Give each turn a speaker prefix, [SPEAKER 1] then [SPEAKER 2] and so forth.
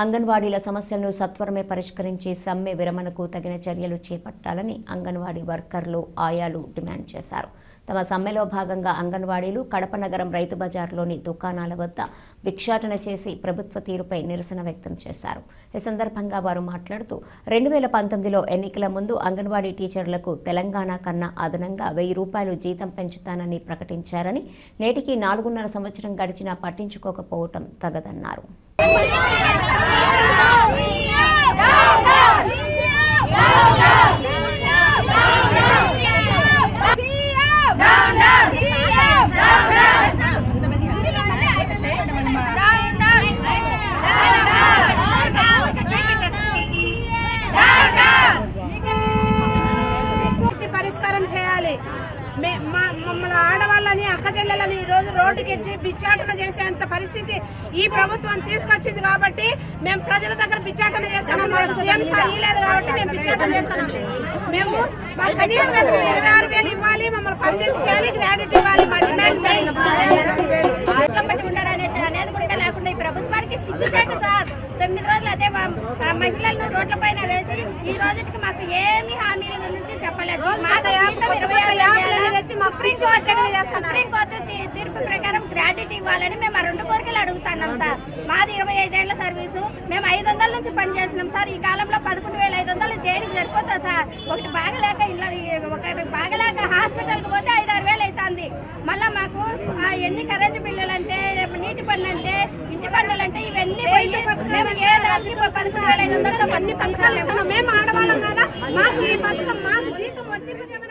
[SPEAKER 1] అంగన్వాడీల సమస్యలను సత్వరమే పరిష్కరించి సమ్మె విరమణకు తగిన చర్యలు చేపట్టాలని అంగన్వాడీ వర్కర్లు ఆయాలు డిమాండ్ చేశారు. తమ సమ్మెలో భాగంగా అంగన్వాడీలు కడప నగరం రైతు బజార్లోని దుకాణాల వద్ద భిక్షాటన చేసి ప్రభుత్వ తీరుపై నిరసన వ్యక్తం చేశారు. ఈ సందర్భంగా వారు మాట్లాడుతూ 2019లో ఎన్నికల ముందు అంగన్వాడీ టీచర్లకు తెలంగాణ కన్నా అదనంగా 1000 రూపాయలు జీతం పెంచుతానని ప్రకటించారని, నేటికి 4.5 సంవత్సరం గడిచినా పట్టించుకోకపోవటం తగదన్నారు.
[SPEAKER 2] పరిష్కారం చేయాలి. మమ్మల్ని ఆడవాళ్ళని అక్క చెల్లెలని ఈరోజు రోడ్డుకి ఇచ్చి బిచ్చాటన చేసేంత పరిస్థితి ఈ ప్రభుత్వం తీసుకొచ్చింది కాబట్టి మేము ప్రజల దగ్గర బిచ్చాటన చేస్తున్నాం. మాకు సీఎం స్థాయి లేదు కాబట్టి మేము బిచ్చాటన చేస్తున్నాం. మేము కనీసం 26,000 ఇవ్వాలి, మమ్మల్ని పర్మిట్ చేయాలి, గ్రాడ్యుయేట్ ఇవ్వాలి. మా డిమాండ్
[SPEAKER 3] అనేది కూడా లేకుండా ఈ ప్రభుత్వానికి సిగ్గుచేటు సార్. 9 రోజులు అదే మహిళలను రోడ్ల పైన వేసి ఈ రోజుకి మాకు ఏమి హామీల గురించి చెప్పలేదు. సుప్రీంకోర్టు తీర్పు ప్రకారం గ్రాడ్యుయేట్ ఇవ్వాలని మేము ఆ 2 కోరికలు అడుగుతున్నాం సార్. మాది 25 ఏళ్ల సర్వీసు, మేము 500 నుంచి పనిచేస్తున్నాం సార్. ఈ కాలంలో 11,500 దేనికి సరిపోతా సార్? ఒకటి బాగలేక హాస్పిటల్కి పోతే 5-6 వేలు అవుతుంది. మళ్ళీ మాకు ఎన్ని కరెంటు బిల్లులు అంటే, నీటి పన్ను అంటే, ఇంటి పన్నులు అంటే ఇవన్నీ పోయి మేము ఏ దానికి 11,500 అన్ని పథకాలు
[SPEAKER 2] మేము ఆడవాళ్ళం కదా, మాకు ఈ పథకం మాకు జీతం వర్తింపజేయమని